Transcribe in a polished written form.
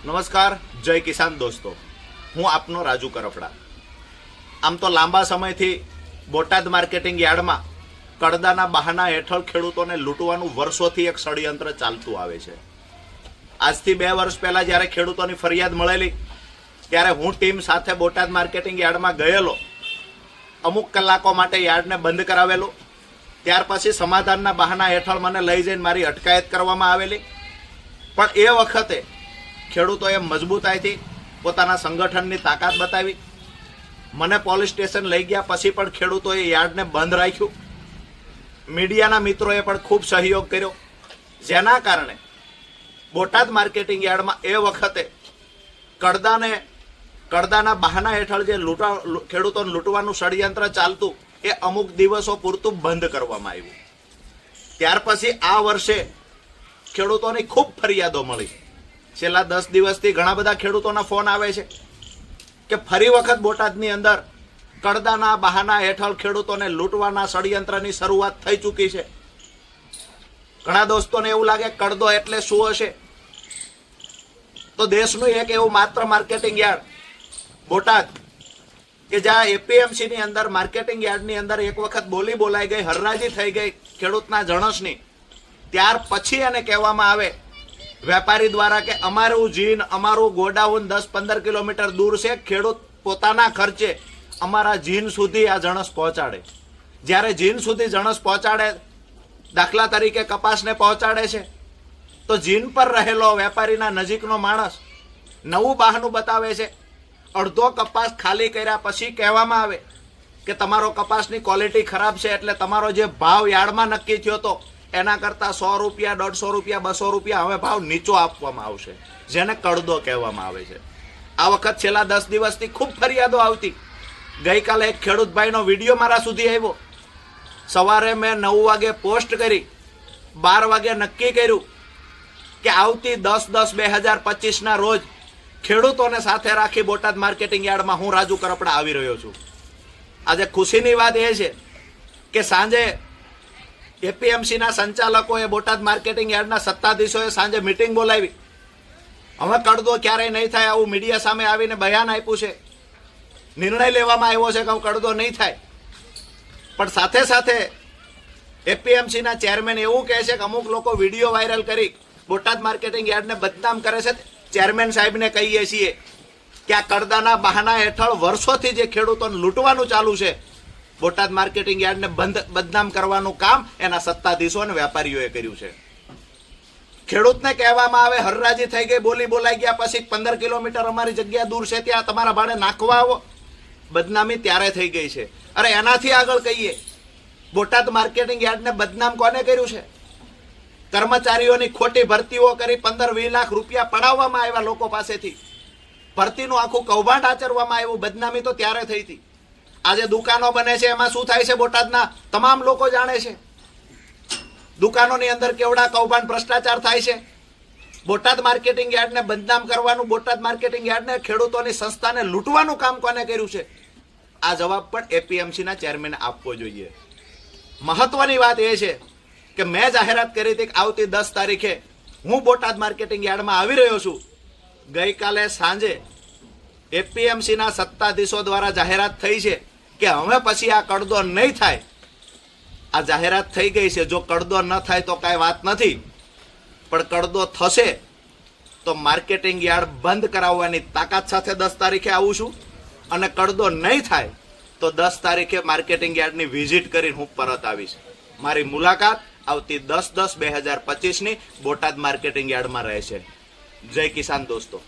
નમસ્કાર, જય કિસાન દોસ્તો. હું આપનો રાજુ કરપડા. આમ તો લાંબા સમયથી બોટાદ માર્કેટિંગ યાર્ડમાં કડદાના બહાના હેઠળ ખેડૂતોને લૂંટવાનું વર્ષોથી એક ષડયંત્ર ચાલતું આવે છે. આજથી 2 વર્ષ પહેલા જ્યારે ખેડૂતોની ફરિયાદ મળેલી ત્યારે હું ટીમ સાથે બોટાદ માર્કેટિંગ યાર્ડમાં ગયેલો. અમુક કલાકો માટે યાર્ડને બંધ કરાવેલું. ત્યાર પછી સમાધાનના બહાના હેઠળ મને લઈ જઈને મારી અટકાયત કરવામાં આવેલી. પણ એ વખતે ખેડૂતોએ મજબૂતાઈથી પોતાના સંગઠનની તાકાત બતાવી. મને પોલીસ સ્ટેશન લઈ ગયા પછી પણ ખેડૂતોએ યાર્ડને બંધ રાખ્યું. મીડિયાના મિત્રોએ પણ ખૂબ સહયોગ કર્યો, જેના કારણે બોટાદ માર્કેટિંગ યાર્ડમાં એ વખતે કડદાના બહાના હેઠળ જે ખેડૂતોને લૂંટવાનું ષડયંત્ર ચાલતું એ અમુક દિવસો પૂરતું બંધ કરવામાં આવ્યું. ત્યાર પછી આ વર્ષે ખેડૂતોની ખૂબ ફરિયાદો મળી. છેલ્લા 10 દિવસથી ઘણા બધા ખેડૂતોના ફોન આવે છે કે ફરી વખત બોટાદની અંદર કડદાના બહાના હેઠળ ખેડૂતોને લૂંટવાના ષડયંત્રની શરૂઆત થઈ ચૂકી છે. ઘણા દોસ્તોને એવું લાગે કડદો એટલે શું હશે, તો દેશનું એક એવું માત્ર માર્કેટિંગ યાર્ડ બોટાદ કે જ્યાં એપીએમસી ની અંદર માર્કેટિંગ યાર્ડની અંદર એક વખત બોલી બોલાઈ ગઈ, હરરાજી થઈ ગઈ ખેડૂતના જણસની. ત્યાર પછી એને કહેવામાં આવે વેપારી દ્વારા કે અમારું જીન, અમારું ગોડાઉન 10-15 કિલોમીટર દૂર છે, ખેડૂત પોતાના ખર્ચે અમારા જીન સુધી આ જણસ પહોંચાડે. જ્યારે જીન સુધી જણસ પહોંચાડે, દાખલા તરીકે કપાસને પહોંચાડે છે, તો જીન પર રહેલો વેપારીના નજીકનો માણસ નવું બહાનું બતાવે છે. અડધો કપાસ ખાલી કર્યા પછી કહેવામાં આવે કે તમારો કપાસની ક્વોલિટી ખરાબ છે, એટલે તમારો જે ભાવ યાર્ડમાં નક્કી થયો હતો એના કરતાં 100 રૂપિયા, 150 રૂપિયા, 200 રૂપિયા હવે ભાવ નીચો આપવામાં આવશે, જેને કડદો કહેવામાં આવે છે. આ વખત છેલ્લા 10 દિવસથી ખૂબ ફરિયાદો આવતી. ગઈકાલે એક ખેડૂત ભાઈનો વિડીયો મારા સુધી આવ્યો. સવારે મેં 9 વાગે પોસ્ટ કરી, 12 વાગે નક્કી કર્યું કે આવતી 10/10/2025 રોજ ખેડૂતોને સાથે રાખી બોટાદ માર્કેટિંગ યાર્ડમાં હું રાજુ કરપડા આવી રહ્યો છું. આજે ખુશીની વાત એ છે કે સાંજે એપીએમસીના સંચાલકોએ બોટાદ માર્કેટિંગ યાર્ડના સત્તાધીશોએ સાંજે મિટિંગ બોલાવી. હવે કડદો ક્યારેય નહીં થાય આવું મીડિયા સામે આવીને બયાન આપ્યું છે. નિર્ણય લેવામાં આવ્યો છે કે કડદો નહીં થાય. પણ સાથે સાથે એપીએમસીના ચેરમેન એવું કહે છે કે અમુક લોકો વિડીયો વાયરલ કરી બોટાદ માર્કેટિંગ યાર્ડને બદનામ કરે છે. ચેરમેન સાહેબને કહીએ છીએ કે આ કડદાના બહાના હેઠળ વર્ષોથી જે ખેડૂતોને લૂંટવાનું ચાલુ છે, બોટાદ માર્કેટિંગ યાર્ડને બદનામ કરવાનું કામ એના સત્તાધીશો અને વેપારીઓએ કર્યું છે. ખેડૂતને કહેવામાં આવે હરરાજી થઈ ગઈ, બોલી બોલાઈ ગયા પછી 15 કિલોમીટર અમારી જગ્યા દૂર છે, ત્યાં તમારા ભાડે નાખવા આવો. બદનામી ત્યારે થઈ ગઈ છે. અરે એનાથી આગળ કહીએ, બોટાદ માર્કેટિંગ યાર્ડને બદનામ કોને કર્યું છે? કર્મચારીઓની ખોટી ભરતીઓ કરી 15-20 લાખ રૂપિયા પડાવવામાં આવ્યા લોકો પાસેથી. ભરતીનું આખું કૌભાંડ આચરવામાં આવ્યું. બદનામી તો ત્યારે થઈ હતી. આજે દુકાનો બને છે, એમાં શું થાય છે બોટાદના તમામ લોકો જાણે છે. દુકાનોની અંદર કેવડા કૌભાંડ, ભ્રષ્ટાચાર થાય છે. બોટાદ માર્કેટિંગ યાર્ડને બદનામ કરવાનું, બોટાદ માર્કેટિંગ યાર્ડને ખેડૂતોની સંસ્થાને લૂંટવાનું કામ કોને કર્યું છે? આ જવાબ પણ એપીએમસીના ચેરમેને આપવો જોઈએ. મહત્વની વાત એ છે કે મેં જાહેરાત કરી હતી કે આવતી 10 તારીખે હું બોટાદ માર્કેટિંગ યાર્ડમાં આવી રહ્યો છું. ગઈકાલે સાંજે એપીએમસીના સત્તાધીશો દ્વારા જાહેરાત થઈ છે કે હવે પછી આ કડદો નહીં થાય. આ જાહેરાત થઈ ગઈ છે. જો કડદો ન થાય તો કાંઈ વાત નથી, પણ કડદો થશે તો માર્કેટિંગ યાર્ડ બંધ કરાવવાની તાકાત સાથે 10 તારીખે આવું છું. અને કડદો નહીં થાય તો 10 તારીખે માર્કેટિંગ યાર્ડની વિઝિટ કરીને હું પરત આવીશ. મારી મુલાકાત આવતી 10/10/2025 બોટાદ માર્કેટિંગ યાર્ડમાં રહેશે. જય કિસાન દોસ્તો.